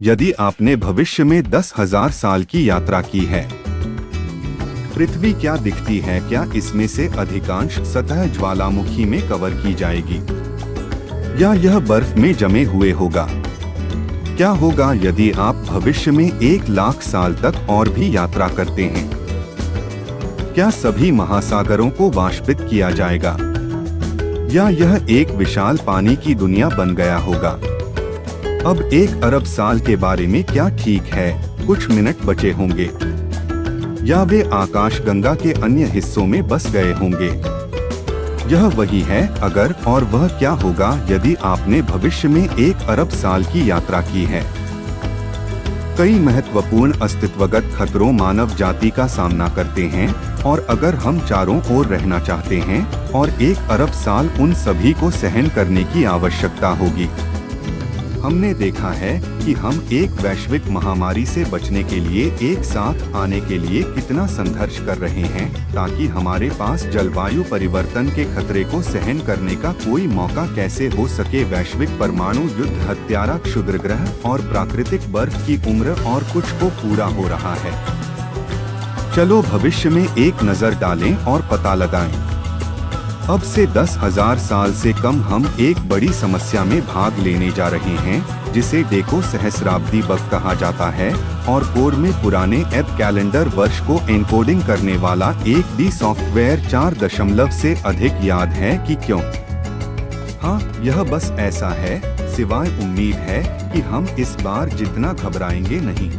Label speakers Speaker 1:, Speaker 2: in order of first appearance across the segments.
Speaker 1: यदि आपने भविष्य में 10,000 साल की यात्रा की है, पृथ्वी क्या दिखती है? क्या इसमें से अधिकांश सतह ज्वालामुखी में कवर की जाएगी या यह बर्फ में जमे हुए होगा? क्या होगा यदि आप भविष्य में 1,00,000 साल तक और भी यात्रा करते हैं? क्या सभी महासागरों को वाष्पित किया जाएगा या यह एक विशाल पानी की दुनिया बन गया होगा? अब 1 अरब साल के बारे में क्या ठीक है? कुछ मिनट बचे होंगे या वे आकाशगंगा के अन्य हिस्सों में बस गए होंगे? यह वही है अगर, और वह क्या होगा यदि आपने भविष्य में 1 अरब साल की यात्रा की है। कई महत्वपूर्ण अस्तित्वगत खतरों मानव जाति का सामना करते हैं, और अगर हम चारों ओर रहना चाहते हैं, और 1 अरब साल उन सभी को सहन करने की आवश्यकता होगी। हमने देखा है कि हम एक वैश्विक महामारी से बचने के लिए एक साथ आने के लिए कितना संघर्ष कर रहे हैं, ताकि हमारे पास जलवायु परिवर्तन के खतरे को सहन करने का कोई मौका कैसे हो सके। वैश्विक परमाणु युद्ध, हत्यारा, क्षुद्रग्रह और प्राकृतिक बर्फ की उम्र और कुछ को पूरा हो रहा है। चलो भविष्य में एक नजर डालें और पता लगाएं। अब से 10,000 साल से कम हम एक बड़ी समस्या में भाग लेने जा रहे हैं, जिसे डेको सहस्राब्दी बग कहा जाता है, और कोर में पुराने एब कैलेंडर वर्ष को एन्कोडिंग करने वाला एक डी सॉफ्टवेयर 4 दशमलव से अधिक याद है कि क्यों? हाँ, यह बस ऐसा है, सिवाय उम्मीद है कि हम इस बार जितना घबराएंगे नहीं।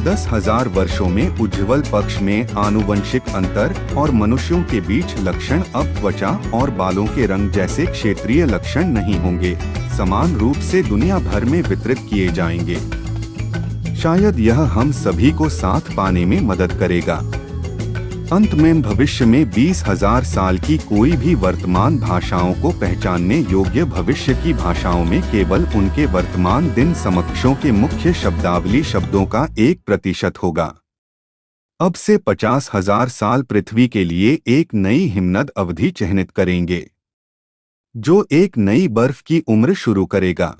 Speaker 1: 10,000 वर्षों में उज्ज्वल पक्ष में आनुवंशिक अंतर और मनुष्यों के बीच लक्षण अब त्वचा और बालों के रंग जैसे क्षेत्रीय लक्षण नहीं होंगे, समान रूप से दुनिया भर में वितरित किए जाएंगे। शायद यह हम सभी को साथ पाने में मदद करेगा। अंत में भविष्य में 20,000 साल की कोई भी वर्तमान भाषाओं को पहचानने योग्य भविष्य की भाषाओं में केवल उनके वर्तमान दिन समकक्षों के मुख्य शब्दावली शब्दों का 1% होगा। अब से 50,000 साल पृथ्वी के लिए एक नई हिमनद अवधि चिह्नित करेंगे, जो एक नई बर्फ की उम्र शुरू करेगा।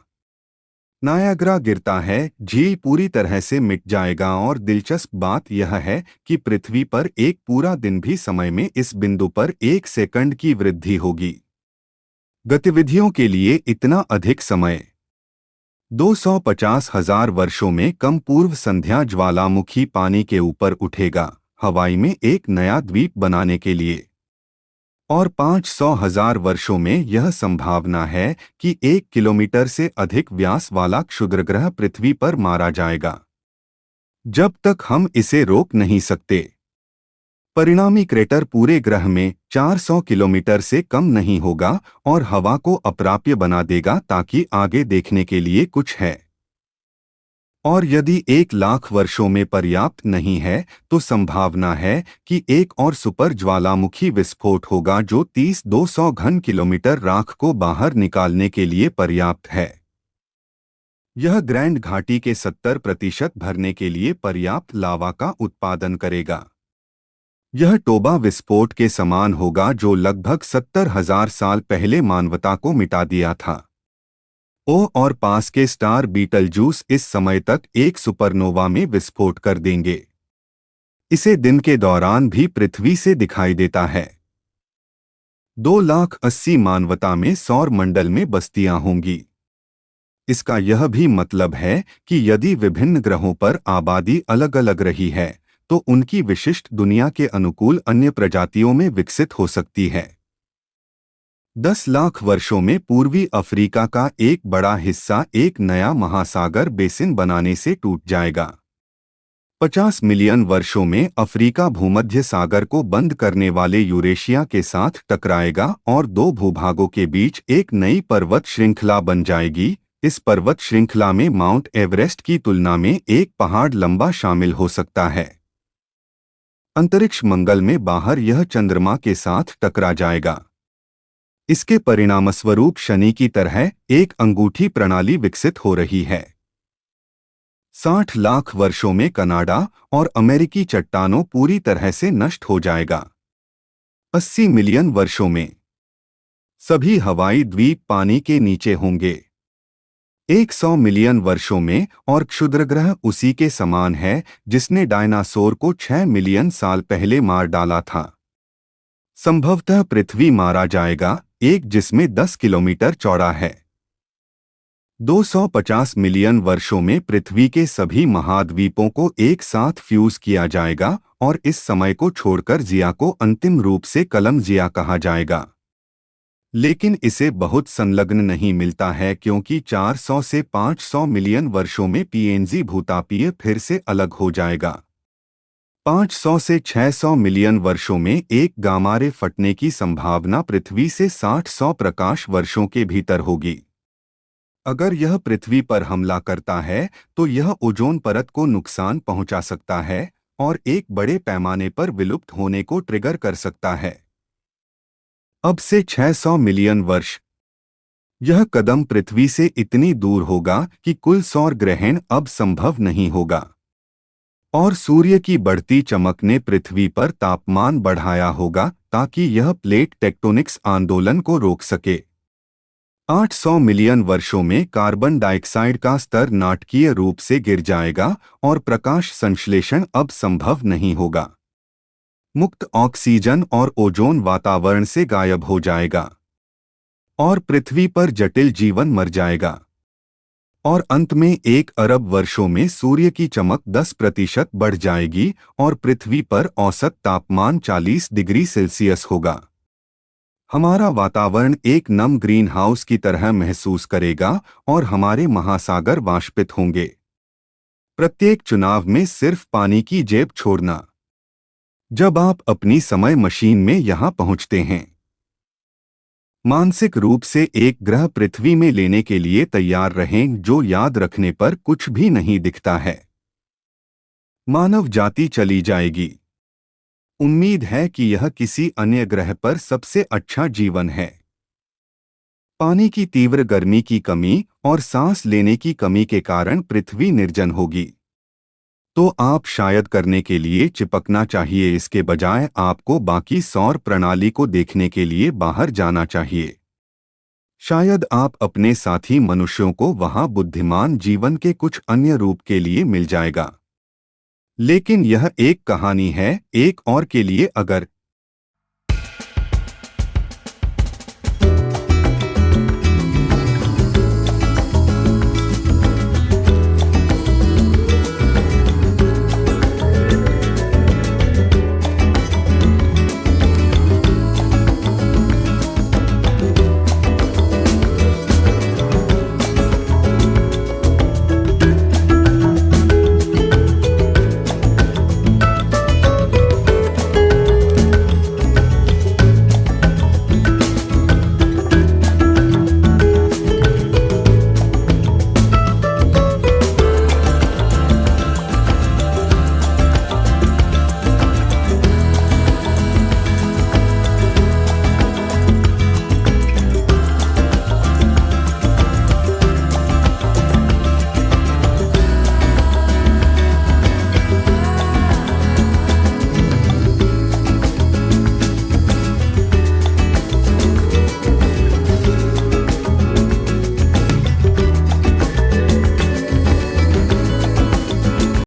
Speaker 1: नायाग्रा गिरता है, झील पूरी तरह से मिट जाएगा, और दिलचस्प बात यह है कि पृथ्वी पर एक पूरा दिन भी समय में इस बिंदु पर 1 सेकंड की वृद्धि होगी। गतिविधियों के लिए इतना अधिक समय 250,000 वर्षों में कम पूर्व संध्या ज्वालामुखी पानी के ऊपर उठेगा, हवाई में एक नया द्वीप बनाने के लिए। और 500,000 वर्षों में यह संभावना है कि 1 किलोमीटर से अधिक व्यास वाला क्षुद्रग्रह पृथ्वी पर मारा जाएगा, जब तक हम इसे रोक नहीं सकते। परिणामी क्रेटर पूरे ग्रह में 400 किलोमीटर से कम नहीं होगा और हवा को अप्राप्य बना देगा, ताकि आगे देखने के लिए कुछ है। और यदि 1,00,000 वर्षों में पर्याप्त नहीं है, तो संभावना है कि एक और सुपर ज्वालामुखी विस्फोट होगा, जो 30-200 घन किलोमीटर राख को बाहर निकालने के लिए पर्याप्त है। यह ग्रैंड घाटी के 70% भरने के लिए पर्याप्त लावा का उत्पादन करेगा। यह टोबा विस्फोट के समान होगा, जो लगभग 70,000 साल पहले मानवता को मिटा दिया था। ओ और पास के स्टार बीटलजूस इस समय तक एक सुपरनोवा में विस्फोट कर देंगे। इसे दिन के दौरान भी पृथ्वी से दिखाई देता है। 2,80,000 मानवता में सौर मंडल में बस्तियां होंगी। इसका यह भी मतलब है कि यदि विभिन्न ग्रहों पर आबादी अलग अलग रही है, तो उनकी विशिष्ट दुनिया के अनुकूल अन्य प्रजातियों में विकसित हो सकती है। 10,00,000 वर्षों में पूर्वी अफ्रीका का एक बड़ा हिस्सा एक नया महासागर बेसिन बनाने से टूट जाएगा। 50 मिलियन वर्षों में अफ्रीका भूमध्य सागर को बंद करने वाले यूरेशिया के साथ टकराएगा और 2 भूभागों के बीच एक नई पर्वत श्रृंखला बन जाएगी। इस पर्वत श्रृंखला में माउंट एवरेस्ट की तुलना में एक पहाड़ लंबा शामिल हो सकता है। अंतरिक्ष मंगल में बाहर यह चंद्रमा के साथ टकरा जाएगा। इसके परिणामस्वरूप शनि की तरह एक अंगूठी प्रणाली विकसित हो रही है। 60,00,000 वर्षों में कनाडा और अमेरिकी चट्टानों पूरी तरह से नष्ट हो जाएगा। 80 मिलियन वर्षों में सभी हवाई द्वीप पानी के नीचे होंगे। 100 मिलियन वर्षों में, और क्षुद्रग्रह उसी के समान है जिसने डायनासोर को 6 मिलियन साल पहले मार डाला था। संभवतः पृथ्वी मारा जाएगा, एक जिसमें 10 किलोमीटर चौड़ा है। 250 मिलियन वर्षों में पृथ्वी के सभी महाद्वीपों को एक साथ फ्यूज किया जाएगा और इस समय को छोड़कर जिया को अंतिम रूप से कलम जिया कहा जाएगा। लेकिन इसे बहुत संलग्न नहीं मिलता है क्योंकि 400 से 500 मिलियन वर्षों में पीएनजी भूतापीय फिर से अलग हो जाएगा। 500 से 600 मिलियन वर्षों में एक गामा रे फटने की संभावना पृथ्वी से 60-100 प्रकाश वर्षों के भीतर होगी। अगर यह पृथ्वी पर हमला करता है तो यह ओजोन परत को नुकसान पहुंचा सकता है और एक बड़े पैमाने पर विलुप्त होने को ट्रिगर कर सकता है। अब से 600 मिलियन वर्ष यह कदम पृथ्वी से इतनी दूर होगा कि कुल सौर ग्रहण अब संभव नहीं होगा और सूर्य की बढ़ती चमक ने पृथ्वी पर तापमान बढ़ाया होगा ताकि यह प्लेट टेक्टोनिक्स आंदोलन को रोक सके। 800 मिलियन वर्षों में कार्बन डाइऑक्साइड का स्तर नाटकीय रूप से गिर जाएगा और प्रकाश संश्लेषण अब संभव नहीं होगा। मुक्त ऑक्सीजन और ओजोन वातावरण से गायब हो जाएगा और पृथ्वी पर जटिल जीवन मर जाएगा। और अंत में 1 अरब वर्षों में सूर्य की चमक 10% बढ़ जाएगी और पृथ्वी पर औसत तापमान 40 डिग्री सेल्सियस होगा। हमारा वातावरण एक नम ग्रीन हाउस की तरह महसूस करेगा और हमारे महासागर वाष्पित होंगे। प्रत्येक चुनाव में सिर्फ पानी की जेब छोड़ना। जब आप अपनी समय मशीन में यहां पहुंचते हैं, मानसिक रूप से एक ग्रह पृथ्वी में लेने के लिए तैयार रहें जो याद रखने पर कुछ भी नहीं दिखता है। मानव जाति चली जाएगी। उम्मीद है कि यह किसी अन्य ग्रह पर सबसे अच्छा जीवन है। पानी की तीव्र गर्मी की कमी और सांस लेने की कमी के कारण पृथ्वी निर्जन होगी। तो आप शायद करने के लिए चिपकना चाहिए, इसके बजाय आपको बाकी सौर प्रणाली को देखने के लिए बाहर जाना चाहिए। शायद आप अपने साथी मनुष्यों को वहां बुद्धिमान जीवन के कुछ अन्य रूप के लिए मिल जाएगा। लेकिन यह एक कहानी है एक और के लिए। अगर